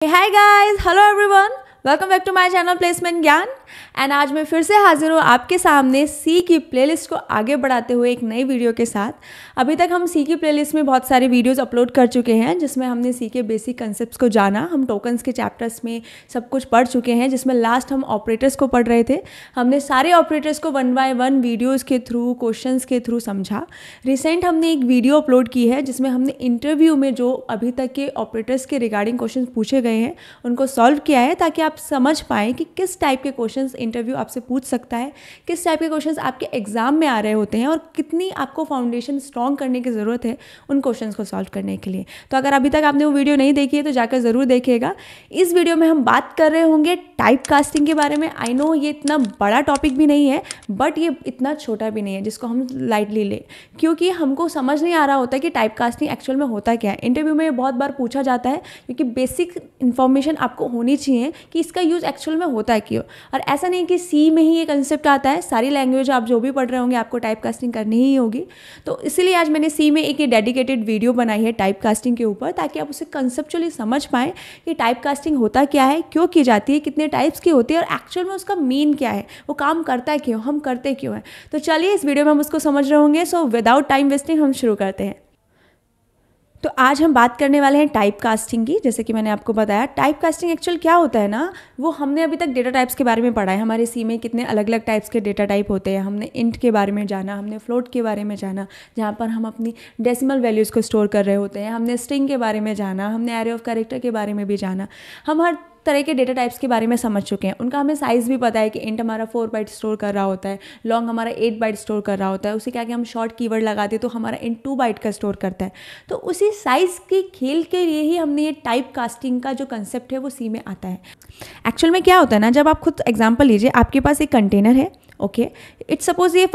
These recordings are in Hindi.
Hi guys, hello everyone, welcome back to my channel placement Gyan. And आज मैं फिर से हाजिर हूँ आपके सामने सी की प्लेलिस्ट को आगे बढ़ाते हुए एक नई वीडियो के साथ। अभी तक हम सी की प्लेलिस्ट में बहुत सारे वीडियोस अपलोड कर चुके हैं जिसमें हमने सी के बेसिक कंसेप्ट्स को जाना। हम टोकन्स के चैप्टर्स में सब कुछ पढ़ चुके हैं, जिसमें लास्ट हम ऑपरेटर्स को पढ़ रहे थे। हमने सारे ऑपरेटर्स को 1 बाय 1 वीडियोज़ के थ्रू, क्वेश्चंस के थ्रू समझा। रिसेंट हमने एक वीडियो अपलोड की है जिसमें हमने इंटरव्यू में जो अभी तक के ऑपरेटर्स के रिगार्डिंग क्वेश्चन पूछे गए हैं उनको सॉल्व किया है, ताकि आप समझ पाएँ कि किस टाइप के क्वेश्चंस इंटरव्यू आपसे पूछ सकता है, किस टाइप के क्वेश्चंस आपके एग्जाम में आ रहे होते हैं और कितनी आपको फाउंडेशन स्ट्रॉन्ग करने की ज़रूरत है उन क्वेश्चंस को सॉल्व करने के लिए। तो अगर अभी तक आपने वो वीडियो नहीं देखी है तो जाकर ज़रूर देखिएगा। इस वीडियो में हम बात कर रहे होंगे टाइप कास्टिंग के बारे में। आई नो ये इतना बड़ा टॉपिक भी नहीं है, बट ये इतना छोटा भी नहीं है जिसको हम लाइटली लें, क्योंकि हमको समझ नहीं आ रहा होता कि टाइप कास्टिंग एक्चुअल में होता क्या है। इंटरव्यू में बहुत बार पूछा जाता है, क्योंकि बेसिक इन्फॉर्मेशन आपको होनी चाहिए कि इसका यूज़ एक्चुअल में होता है क्यों। और ऐसा नहीं कि सी में ही ये कंसेप्ट आता है, सारी लैंग्वेज आप जो भी पढ़ रहे होंगे आपको टाइप कास्टिंग करनी ही होगी। तो इसलिए आज मैंने सी में एक डेडिकेटेड वीडियो बनाई है टाइप कास्टिंग के ऊपर, ताकि आप उसे कंसेप्चुअली समझ पाएँ कि टाइप कास्टिंग होता क्या है, क्यों की जाती है, कितने टाइप्स की होती है और एक्चुअल में उसका मीन क्या है, वो काम करता है क्यों, हम करते क्यों हैं। तो चलिए इस वीडियो में हम उसको समझ रहे होंगे। सो विदाउट टाइम वेस्टिंग हम शुरू करते हैं। तो आज हम बात करने वाले हैं टाइप कास्टिंग की। जैसे कि मैंने आपको बताया, टाइप कास्टिंग एक्चुअल क्या होता है ना, वो हमने अभी तक डेटा टाइप्स के बारे में पढ़ा है। हमारे सी में कितने अलग अलग टाइप्स के डेटा टाइप होते हैं। हमने इंट के बारे में जाना, हमने फ्लोट के बारे में जाना, जहाँ पर हम अपनी डेसिमल वैल्यूज़ को स्टोर कर रहे होते हैं। हमने स्ट्रिंग के बारे में जाना, हमने एरे ऑफ कैरेक्टर के बारे में भी जाना। हम हर तरह के डेटा टाइप्स के बारे में समझ चुके हैं। उनका हमें साइज़ भी पता है कि इंट हमारा 4 बाइट स्टोर कर रहा होता है, लॉन्ग हमारा 8 बाइट स्टोर कर रहा होता है। उसे क्या कि हम शॉर्ट कीवर्ड लगाते तो हमारा इंट 2 बाइट का स्टोर करता है। तो उसी साइज़ के खेल के लिए ही हमने ये टाइप कास्टिंग का जो कंसेप्ट है वो सी में आता है। एक्चुअल में क्या होता है ना, जब आप खुद एग्जाम्पल लीजिए, आपके पास एक कंटेनर है, ओके, इट्स सपोज ये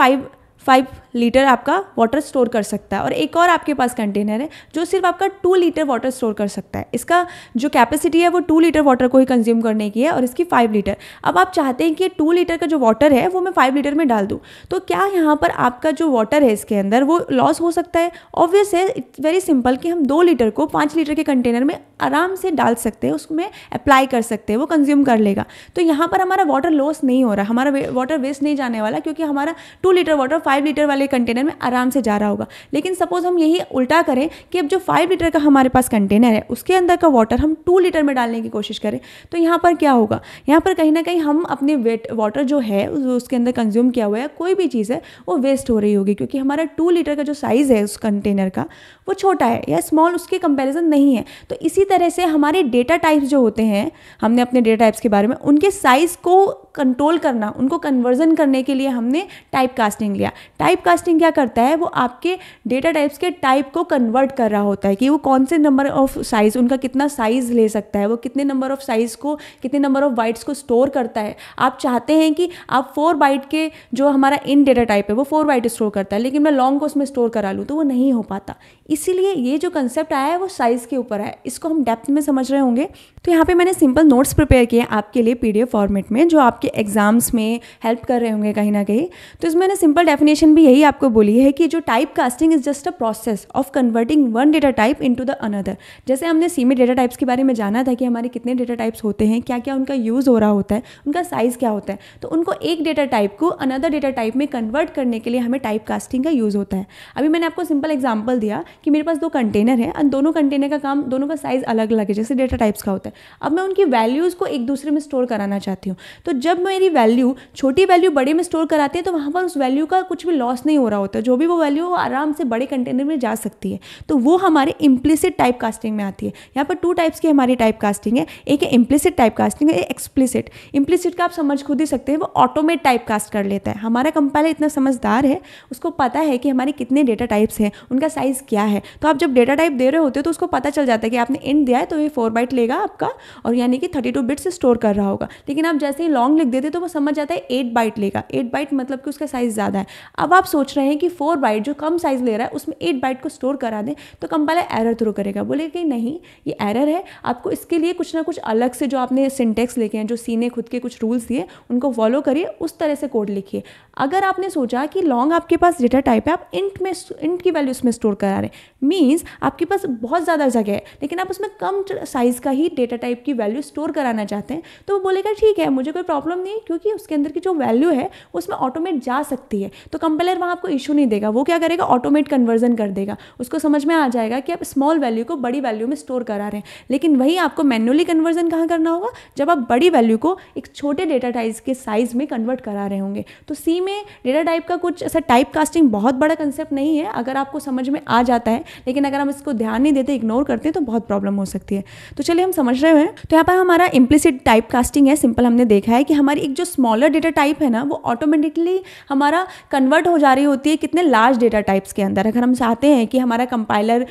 5 लीटर आपका वाटर स्टोर कर सकता है, और एक और आपके पास कंटेनर है जो सिर्फ आपका 2 लीटर वाटर स्टोर कर सकता है। इसका जो कैपेसिटी है वो 2 लीटर वाटर को ही कंज्यूम करने की है, और इसकी 5 लीटर। अब आप चाहते हैं कि 2 लीटर का जो वाटर है वो मैं 5 लीटर में डाल दूँ, तो क्या यहाँ पर आपका जो वाटर है इसके अंदर वो लॉस हो सकता है? ऑब्वियस है, इट्स वेरी सिंपल कि हम 2 लीटर को 5 लीटर के कंटेनर में आराम से डाल सकते हैं, उसमें अप्लाई कर सकते हैं, वो कंज्यूम कर लेगा। तो यहाँ पर हमारा वाटर लॉस नहीं हो रहा, हमारा वाटर वेस्ट नहीं जाने वाला, क्योंकि हमारा 2 लीटर वाटर 5 लीटर वाले कंटेनर में आराम से जा रहा होगा। लेकिन सपोज हम यही उल्टा करें कि अब जो 5 लीटर का हमारे पास कंटेनर है उसके अंदर का वाटर हम 2 लीटर में डालने की कोशिश करें, तो यहाँ पर क्या होगा, यहाँ पर कहीं ना कहीं हम अपने वाटर जो है उसके अंदर कंज्यूम किया हुआ है कोई भी चीज़ है वो वेस्ट हो रही होगी, क्योंकि हमारा 2 लीटर का जो साइज़ है उस कंटेनर का वो छोटा है या स्मॉल, उसके कंपेरिजन नहीं है। तो इसी तरह से हमारे डेटा टाइप्स जो होते हैं, हमने अपने डेटा टाइप्स के बारे में, उनके साइज़ को कंट्रोल करना, उनको कन्वर्जन करने के लिए हमने टाइप कास्टिंग लिया। टाइप कास्टिंग क्या करता है, वो आपके डेटा टाइप्स के टाइप को कन्वर्ट कर रहा होता है कि वो कौन से नंबर ऑफ साइज़, उनका कितना साइज़ ले सकता है, वो कितने नंबर ऑफ साइज़ को, कितने नंबर ऑफ बाइट्स को स्टोर करता है। आप चाहते हैं कि आप 4 बाइट के जो हमारा इन डेटा टाइप है वो 4 बाइट स्टोर करता है, लेकिन मैं लॉन्ग को उसमें स्टोर करा लूँ तो वो नहीं हो पाता। इसीलिए ये जो कंसेप्ट आया है वो साइज़ के ऊपर है, इसको हम डेप्थ में समझ रहे होंगे। तो यहाँ पे मैंने सिंपल नोट्स प्रिपेयर किए आपके लिए PDF फॉर्मेट में, जो आपके एग्जाम्स में हेल्प कर रहे होंगे कहीं ना कहीं। तो इसमें मैंने सिंपल डेफिनेशन भी यही आपको बोली है कि जो type casting is just a process of converting one data type into the another. जैसे हमने सी में डेटा टाइप्स के बारे में जाना था कि हमारे कितने डेटा टाइप्स होते हैं, क्या क्या उनका यूज़ हो रहा होता है, उनका साइज़ क्या होता है, तो उनको एक डेटा टाइप को अनदर डेटा टाइप में कन्वर्ट करने के लिए हमें टाइप कास्टिंग का यूज़ होता है। अभी मैंने आपको सिंपल एग्जाम्पल दिया कि मेरे पास 2 कंटेनर है और दोनों कंटेनर का काम, दोनों का साइज़ अलग अलग है, जैसे डेटा टाइप्स का होता है। अब मैं उनकी वैल्यूज़ को एक दूसरे में स्टोर कराना चाहती हूँ, तो जब मेरी वैल्यू छोटी वैल्यू बड़े में स्टोर कराती है तो वहाँ पर उस वैल्यू का कुछ भी लॉस नहीं हो रहा होता, जो भी वो वैल्यू वो आराम से बड़े कंटेनर में जा सकती है। तो वो हमारे इम्प्लिसिट टाइप कास्टिंग में आती है। यहाँ पर 2 टाइप्स की हमारी टाइप कास्टिंग है, एक है इम्प्लिसिट टाइप कास्टिंग है, एक्सप्लिसिट। इम्प्लिसिट का आप समझ खुद ही सकते हैं, वो ऑटोमेट टाइप कास्ट कर लेता है। हमारा कंपाइलर इतना समझदार है, उसको पता है कि हमारे कितने डेटा टाइप्स हैं, उनका साइज़ क्या है। तो आप जब डेटा टाइप दे रहे होते हो तो उसको पता चल जाता है कि आपने इंट दिया है तो ये 4 बाइट लेगा आपका, और यानी कि 32 बिट्स स्टोर कर रहा होगा। लेकिन आप जैसे ही लॉन्ग लिख देते तो वो समझ जाता है 8 बाइट लेगा। 8 बाइट मतलब कि उसका साइज़ ज़्यादा है। अब आप सोच रहे हैं कि 4 बाइट जो कम साइज़ ले रहा है उसमें 8 बाइट को स्टोर करा दें, तो कंपाइलर एरर थ्रो करेगा, बोलेगा कि नहीं ये एरर है, आपको इसके लिए कुछ ना कुछ अलग से जो आपने सिंटेक्स लिखे हैं, जो सी ने खुद के कुछ रूल्स दिए उनको फॉलो करिए, उस तरह से कोड लिखिए। अगर आपने सोचा कि लॉन्ग आपके पास डेटा टाइप है, आप इंट की वैल्यू उसमें स्टोर करा रहे हैं, मीन्स आपके पास बहुत ज़्यादा जगह है लेकिन आप उसमें कम साइज़ का ही डेटा टाइप की वैल्यू स्टोर कराना चाहते हैं, तो वो बोलेगा ठीक है मुझे कोई प्रॉब्लम नहीं, क्योंकि उसके अंदर की जो वैल्यू है उसमें ऑटोमेट जा सकती है। तो कंपाइलर वहाँ आपको इशू नहीं देगा, वो क्या करेगा, ऑटोमेट कन्वर्जन कर देगा। उसको समझ में आ जाएगा कि आप स्मॉल वैल्यू को बड़ी वैल्यू में स्टोर करा रहे हैं। लेकिन वही आपको मैन्युअली कन्वर्जन कहाँ करना होगा, जब आप बड़ी वैल्यू को एक छोटे डेटा टाइप के साइज में कन्वर्ट करा रहे होंगे। तो सी में डेटा टाइप का कुछ ऐसा टाइप कास्टिंग बहुत बड़ा कंसेप्ट नहीं है, अगर आपको समझ में आ जाता है, लेकिन अगर हम इसको ध्यान नहीं देते, इग्नोर करते हैं, तो बहुत प्रॉब्लम हो सकती है। तो चलिए हम समझ रहे हैं। तो यहाँ पर हमारा इम्प्लिसिट टाइप कास्टिंग है। सिंपल हमने देखा है कि हमारी एक जो स्मॉलर डेटा टाइप है ना, वो ऑटोमेटिकली हमारा कन्वर्ट हो जा रही होती है कितने लार्ज डेटा टाइप्स के अंदर। अगर हम चाहते हैं कि हमारा कंपाइलर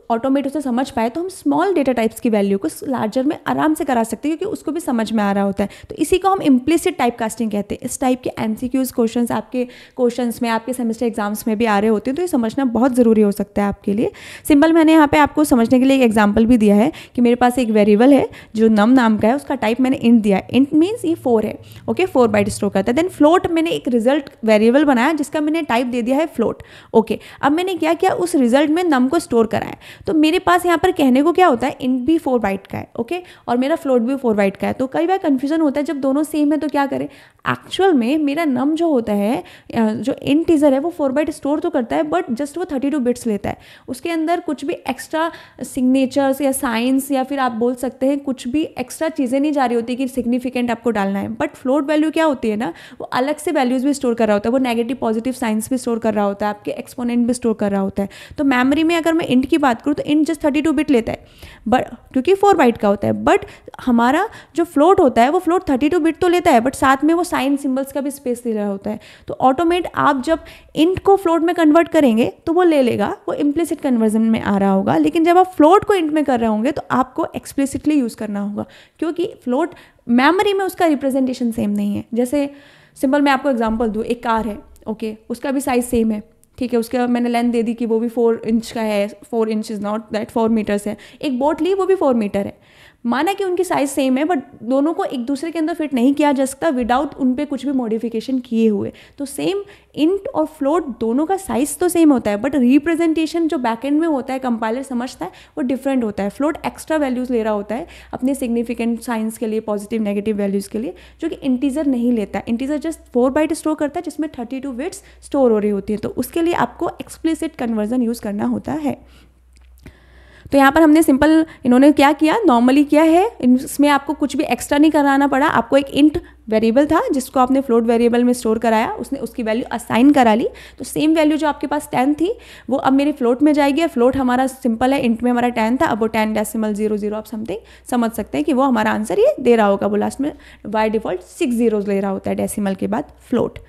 ऑटोमेट उसे समझ पाए, तो हम स्मॉल डेटा टाइप्स की वैल्यू को लार्जर में आराम से करा सकते हैं, क्योंकि उसको भी समझ में आ रहा होता है। तो इसी को हम इम्प्लिसिट टाइप कास्टिंग कहते हैं। इस टाइप के MCQs क्वेश्चंस आपके क्वेश्चंस में, आपके सेमेस्टर एग्जाम्स में भी आ रहे होते हैं, तो ये समझना बहुत ज़रूरी हो सकता है आपके लिए। सिंपल मैंने यहाँ पे आपको समझने के लिए एक एग्जाम्पल भी दिया है कि मेरे पास एक वेरिएबल है जो नम नाम का है, उसका टाइप मैंने इंट दिया है। इंट मीन्स ये 4 है, ओके, 4 बाइट स्टोर करता है। देन फ्लोट मैंने एक रिजल्ट वेरिएबल बनाया जिसका मैंने टाइप दे दिया है फ्लोट, ओके। अब मैंने क्या किया, उस रिजल्ट में नम को स्टोर कराया। तो मेरे पास यहाँ पर कहने को क्या होता है, इंट भी 4 बाइट का है, ओके, और मेरा फ्लोट भी 4 बाइट का है। तो कई बार कन्फ्यूजन होता है जब दोनों सेम है तो क्या करें। एक्चुअल में मेरा नम जो होता है, जो इंटीजर है, वो 4 बाइट स्टोर तो करता है, बट जस्ट वो 32 बिट्स लेता है। उसके अंदर कुछ भी एक्स्ट्रा सिग्नेचर्स या साइंस या फिर आप बोल सकते हैं कुछ भी एक्स्ट्रा चीज़ें नहीं जा रही होती कि सिग्निफिकेंट आपको डालना है। बट फ्लोट वैल्यू क्या होती है ना, वो अलग से वैल्यूज़ भी स्टोर कर रहा होता है, वो नेगेटिव पॉजिटिव साइंस भी स्टोर कर रहा होता है, आपके एक्सपोनेंट भी स्टोर कर रहा होता है। तो मेमोरी में अगर मैं इंट की बात करूँ तो इंट जस्ट 32 बिट लेता है, बट क्योंकि 4 बाइट का होता है। बट हमारा जो फ्लोट होता है वो फ्लोट 32 बिट तो लेता है, बट साथ में वो साइन सिंबल्स का भी स्पेस ले रहा होता है। तो ऑटोमेट आप जब इंट को फ्लोट में कन्वर्ट करेंगे तो वो ले लेगा, वो इम्प्लिसिट कन्वर्जन में आ रहा होगा। लेकिन जब आप फ्लोट को इंट में कर रहे होंगे तो आपको एक्सप्लिसिटली यूज़ करना होगा, क्योंकि फ्लोट मेमोरी में उसका रिप्रेजेंटेशन सेम नहीं है। जैसे सिंपल मैं आपको एग्जांपल दूँ, एक कार है, ओके, उसका भी साइज़ सेम है, ठीक है, उसका मैंने लेंथ दे दी कि वो भी 4 इंच का है, 4 inch is not that 4 meters है। एक बोट ली, वो भी 4 मीटर है। माना कि उनकी साइज़ सेम है, बट दोनों को एक दूसरे के अंदर फिट नहीं किया जा सकता विदाउट उन पे कुछ भी मॉडिफिकेशन किए हुए। तो सेम इंट और फ्लोट दोनों का साइज़ तो सेम होता है, बट रिप्रेजेंटेशन जो बैकएंड में होता है, कंपाइलर समझता है, वो डिफरेंट होता है। फ्लोट एक्स्ट्रा वैल्यूज़ ले रहा होता है अपने सिग्निफिकेंट साइंस के लिए, पॉजिटिव नेगेटिव वैल्यूज़ के लिए, जो कि इंटीजर नहीं लेता है। इंटीजर जस्ट 4 बाइट स्टोर करता है जिसमें 32 बिट्स स्टोर हो रही होती है। तो उसके लिए आपको एक्सप्लिसिट कन्वर्जन यूज़ करना होता है। तो यहाँ पर हमने सिंपल, इन्होंने क्या किया, नॉर्मली किया है, इसमें आपको कुछ भी एक्स्ट्रा नहीं कराना पड़ा। आपको एक इंट वेरिएबल था जिसको आपने फ्लोट वेरिएबल में स्टोर कराया, उसने उसकी वैल्यू असाइन करा ली। तो सेम वैल्यू जो आपके पास 10 थी वो अब मेरे फ्लोट में जाएगी। फ्लोट हमारा सिंपल है, इंट में हमारा 10 था, अब वो 10.00 आप समथिंग समझ सकते हैं कि वो हमारा आंसर ये दे रहा होगा। वो लास्ट में बाय डिफ़ॉल्ट 6 zeros ले रहा होता है डेसिमल के बाद फ्लोट,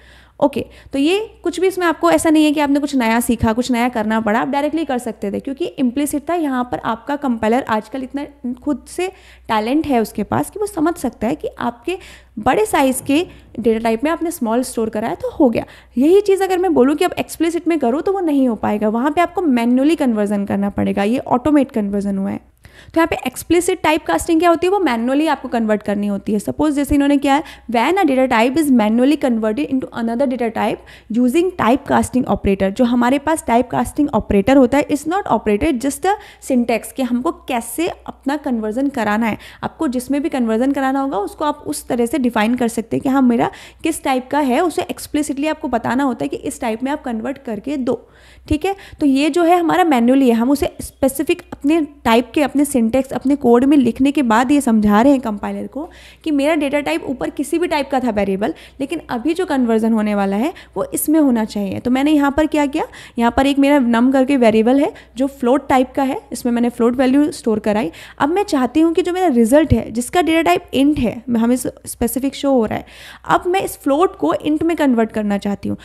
ओके। तो ये कुछ भी इसमें आपको ऐसा नहीं है कि आपने कुछ नया सीखा, कुछ नया करना पड़ा, आप डायरेक्टली कर सकते थे, क्योंकि इम्प्लिसिट था। यहाँ पर आपका कंपाइलर आजकल इतना खुद से टैलेंट है उसके पास कि वो समझ सकता है कि आपके बड़े साइज़ के डेटा टाइप में आपने स्मॉल स्टोर कराया तो हो गया। यही चीज़ अगर मैं बोलूँ कि अब एक्सप्लिसिट में करो तो वो नहीं हो पाएगा, वहाँ पर आपको मैन्युअली कन्वर्जन करना पड़ेगा। ये ऑटोमेट कन्वर्जन हुआ है। तो यहाँ पे एक्सप्लिसिट टाइप कास्टिंग क्या होती है, वो मैनुअली आपको कन्वर्ट करनी होती है। सपोज जैसे इन्होंने क्या है, when a data type is manually converted into another data type using type casting operator. जो हमारे पास टाइप कास्टिंग ऑपरेटर होता है, is not operated just a syntax कि हमको कैसे अपना कन्वर्जन कराना है। आपको जिसमें भी कन्वर्जन कराना होगा उसको आप उस तरह से डिफाइन कर सकते हैं कि हाँ मेरा किस टाइप का है, उसे एक्सप्लिसिटली आपको बताना होता है कि इस टाइप में आप कन्वर्ट करके दो, ठीक है। तो ये जो है हमारा मैनुअली है, हम उसे स्पेसिफिक अपने टाइप के, अपने सिंटेक्स, अपने कोड में लिखने के बाद ये समझा रहे हैं कंपाइलर को कि मेरा डेटा टाइप ऊपर किसी भी टाइप का था वेरिएबल, लेकिन अभी जो कन्वर्जन होने वाला है वो इसमें होना चाहिए। तो मैंने यहाँ पर क्या किया, यहाँ पर एक मेरा नम करके वेरिएबल है जो फ्लोट टाइप का है, इसमें मैंने फ्लोट वैल्यू स्टोर कराई। अब मैं चाहती हूँ कि जो मेरा रिजल्ट है जिसका डेटा टाइप इंट है, हमें स्पेसिफिक शो हो रहा है, अब मैं इस फ्लोट को इंट में कन्वर्ट करना चाहती हूँ।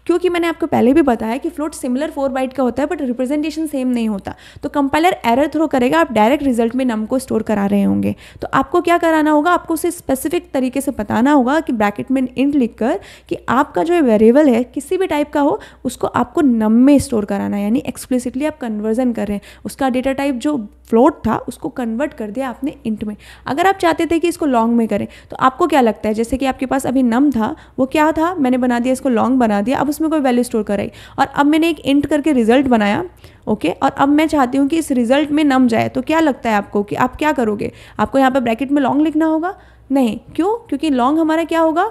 क्योंकि मैंने आपको पहले भी बताया कि फ्लोट सिमिलर 4 बाइट का होता है बट रिप्रेजेंटेशन सेम नहीं होता, तो कंपाइलर एरर थ्रो करेगा, आप डायरेक्ट रिजल्ट में नम को स्टोर करा रहे होंगे। तो आपको क्या कराना होगा, आपको उसे स्पेसिफिक तरीके से बताना होगा कि ब्रैकेट में इंट लिखकर कि आपका जो वेरिएबल है किसी भी टाइप का हो उसको आपको नम में स्टोर कराना है, यानी एक्सप्लिसिटली आप कन्वर्जन कर रहे हैं। उसका डेटा टाइप जो फ्लोट था उसको कन्वर्ट कर दिया आपने इंट में। अगर आप चाहते थे कि इसको लॉन्ग में करें तो आपको क्या लगता है, जैसे कि आपके पास अभी नम था, वो क्या था, मैंने बना दिया इसको लॉन्ग बना दिया, अब उसमें कोई वैल्यू स्टोर कराई और अब मैंने एक इंट करके रिजल्ट बनाया, ओके और अब मैं चाहती हूँ कि इस रिजल्ट में नम जाए, तो क्या लगता है आपको कि आप क्या करोगे, आपको यहाँ पर ब्रैकेट में लॉन्ग लिखना होगा? नहीं, क्यों? क्योंकि लॉन्ग हमारा क्या होगा,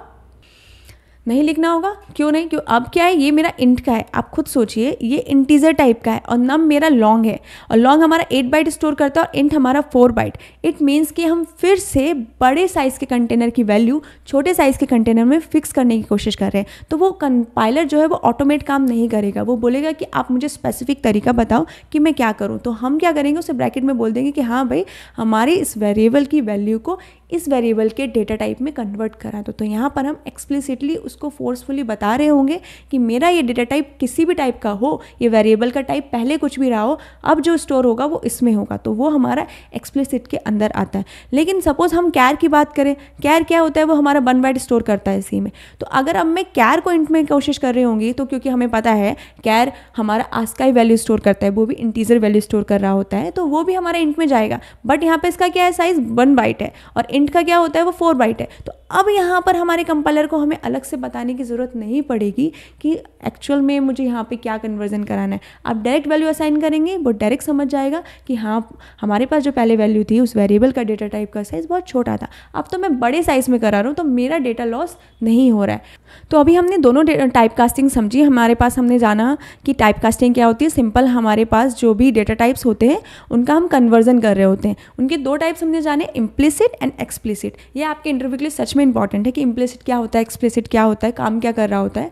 नहीं लिखना होगा। क्यों नहीं? क्यों? अब क्या है, ये मेरा इंट का है, आप खुद सोचिए, ये इंटीजर टाइप का है और नम मेरा लॉन्ग है और लॉन्ग हमारा 8 बाइट स्टोर करता है और इंट हमारा 4 बाइट। इट मीन्स कि हम फिर से बड़े साइज़ के कंटेनर की वैल्यू छोटे साइज़ के कंटेनर में फिक्स करने की कोशिश कर रहे हैं। तो वो कंपाइलर जो है वो ऑटोमेट काम नहीं करेगा, वो बोलेगा कि आप मुझे स्पेसिफिक तरीका बताओ कि मैं क्या करूँ। तो हम क्या करेंगे, उसे ब्रैकेट में बोल देंगे कि हाँ भाई, हमारे इस वेरिएबल की वैल्यू को इस वेरिएबल के डेटा टाइप में कन्वर्ट करा दो। तो यहाँ पर हम एक्सप्लिसिटली उसको फोर्सफुली बता रहे होंगे कि मेरा ये डेटा टाइप किसी भी टाइप का हो, ये वेरिएबल का टाइप पहले कुछ भी रहा हो, अब जो स्टोर होगा वो इसमें होगा, तो वो हमारा एक्सप्लिसिट के अंदर आता है। लेकिन सपोज हम कैर की बात करें, कैर क्या होता है, वो हमारा 1 बाइट स्टोर करता है इसी में। तो अगर अब मैं कैर को इंट में कोशिश कर रही होंगी, तो क्योंकि हमें पता है कैर हमारा आस्काई वैल्यू स्टोर करता है, वो भी इंटीजर वैल्यू स्टोर कर रहा होता है, तो वो भी हमारा इंट में जाएगा। बट यहाँ पे इसका क्या है, साइज 1 बाइट है और इंट का क्या होता है, वो 4 बाइट है। तो अब यहाँ पर हमारे कंपाइलर को हमें अलग से बताने की ज़रूरत नहीं पड़ेगी कि एक्चुअल में मुझे यहाँ पे क्या कन्वर्जन कराना है। आप डायरेक्ट वैल्यू असाइन करेंगे, वो डायरेक्ट समझ जाएगा कि हाँ, हमारे पास जो पहले वैल्यू थी उस वेरिएबल का डेटा टाइप का साइज़ बहुत छोटा था, अब तो मैं बड़े साइज़ में करा रहा हूँ, तो मेरा डेटा लॉस नहीं हो रहा है। तो अभी हमने दोनों टाइप कास्टिंग समझी। हमारे पास हमने जाना कि टाइप कास्टिंग क्या होती है। सिंपल हमारे पास जो भी डेटा टाइप्स होते हैं उनका हम कन्वर्जन कर रहे होते हैं। उनके 2 टाइप्स हमने जाने, इम्प्लिसिट एंड एक्सप्लिसिट। ये आपके इंटरव्यू के लिए सच में इंपॉर्टेंट है कि इम्प्लिसिट क्या होता है, एक्सप्लिसिट क्या होता है, काम क्या कर रहा होता है।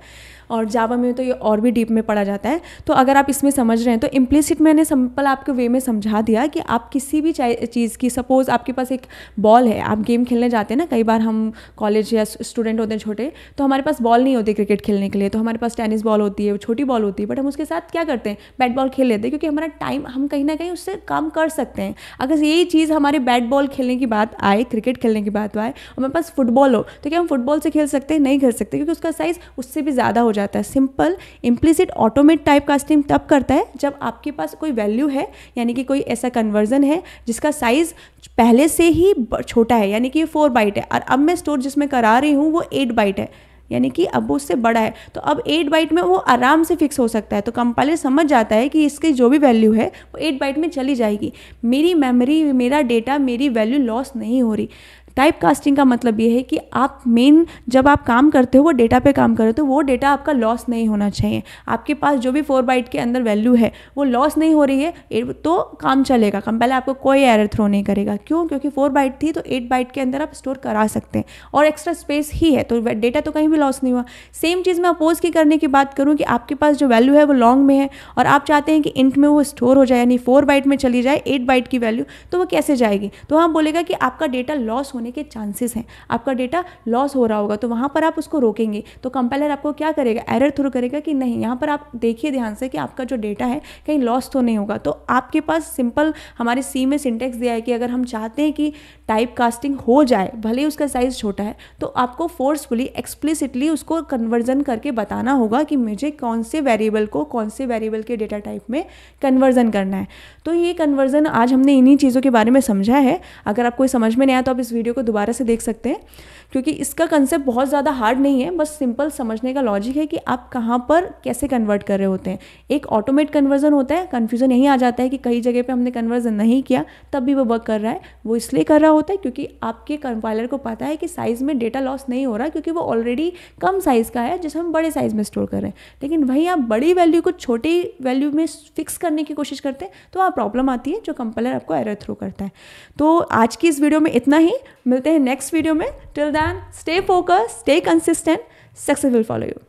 और जावा में तो ये और भी डीप में पढ़ा जाता है। तो अगर आप इसमें समझ रहे हैं तो इम्प्लिसिट मैंने सिंपल आपके वे में समझा दिया कि आप किसी भी चीज़ की, सपोज आपके पास एक बॉल है, आप गेम खेलने जाते हैं ना, कई बार हम कॉलेज या स्टूडेंट होते हैं छोटे, तो हमारे पास बॉल नहीं होती क्रिकेट खेलने के लिए, तो हमारे पास टेनिस बॉल होती है, छोटी बॉल होती है, बट हम उसके साथ क्या करते हैं, बैट बॉल खेल लेते हैं, क्योंकि हमारा टाइम, हम कहीं ना कहीं उससे काम कर सकते हैं। अगर यही चीज़ हमारे बैट बॉल खेलने की बात आए, क्रिकेट खेलने की बात आए, और हमारे पास फुटबॉल हो, तो क्या हम फुटबॉल से खेल सकते हैं? नहीं खेल सकते, क्योंकि उसका साइज़ उससे भी ज़्यादा हो जाता है। Simple implicit automate type casting तब करता है जब आपके पास कोई वैल्यू है, यानी कि कोई ऐसा कन्वर्जन है जिसका साइज़ पहले से ही छोटा है, यानी कि 4 बाइट है, और अब मैं स्टोर जिसमें करा रही हूँ वो 8 बाइट है, यानी कि अब वो उससे बड़ा है। तो अब 8 बाइट में वो आराम से फिक्स हो सकता है। तो कंपाइलर समझ जाता है कि इसकी जो भी वैल्यू है वो 8 बाइट में चली जाएगी, मेरी मेमोरी, मेरा डेटा, मेरी वैल्यू लॉस नहीं हो रही। टाइप कास्टिंग का मतलब ये है कि आप मेन जब आप काम करते हो वो डेटा पे काम कर रहे हो, तो वो डेटा आपका लॉस नहीं होना चाहिए। आपके पास जो भी 4 बाइट के अंदर वैल्यू है वो लॉस नहीं हो रही है तो काम चलेगा, कंपाइलर आपको कोई एरर थ्रो नहीं करेगा। क्यों? क्योंकि 4 बाइट थी तो 8 बाइट के अंदर आप स्टोर करा सकते हैं और एक्स्ट्रा स्पेस ही है, तो डेटा तो कहीं भी लॉस नहीं हुआ। सेम चीज़ मैं अपोज की करने की बात करूँ कि आपके पास जो वैल्यू है वो लॉन्ग में है और आप चाहते हैं कि इंट में वो स्टोर हो जाए, यानी 4 बाइट में चली जाए 8 बाइट की वैल्यू, तो वो कैसे जाएगी? तो हम बोलेगा कि आपका डेटा लॉस होने के चांसेस हैं, आपका डेटा लॉस हो रहा होगा, तो वहाँ पर आप उसको रोकेंगे। तो कंपाइलर आपको क्या करेगा? एरर थ्रो करेगा कि नहीं, यहाँ पर आप देखिए ध्यान से कि आपका जो डेटा है कहीं लॉस तो नहीं होगा। तो आपके पास सिंपल हमारे सी में सिंटेक्स दिया है कि अगर हम चाहते हैं कि टाइप कास्टिंग हो जाए, भले ही उसका साइज़ छोटा है, तो आपको फोर्सफुली एक्सप्लिसिटली उसको कन्वर्जन करके बताना होगा कि मुझे कौन से वेरिएबल को कौन से वेरिएबल के डेटा टाइप में कन्वर्जन करना है। तो ये कन्वर्जन आज हमने इन्हीं चीज़ों के बारे में समझा है। अगर आपको समझ में नहीं आया तो आप इस वीडियो को दोबारा से देख सकते हैं, क्योंकि इसका कंसेप्ट बहुत ज़्यादा हार्ड नहीं है, बस सिंपल समझने का लॉजिक है कि आप कहाँ पर कैसे कन्वर्ट कर रहे होते हैं। एक ऑटोमेट कन्वर्जन होता है, कन्फ्यूजन यही आ जाता है कि कई जगह पे हमने कन्वर्जन नहीं किया तब भी वो वर्क कर रहा है। वो इसलिए कर रहा होता है क्योंकि आपके कंपाइलर को पता है कि साइज़ में डेटा लॉस नहीं हो रहा, क्योंकि वो ऑलरेडी कम साइज़ का है जिसे हम बड़े साइज़ में स्टोर कर रहे हैं। लेकिन वहीं आप बड़ी वैल्यू को छोटी वैल्यू में फिक्स करने की कोशिश करते हैं तो वहाँ प्रॉब्लम आती है, जो कंपाइलर आपको एरर थ्रो करता है। तो आज की इस वीडियो में इतना ही, मिलते हैं नेक्स्ट वीडियो में। Till then, stay focused, stay consistent, success will follow you.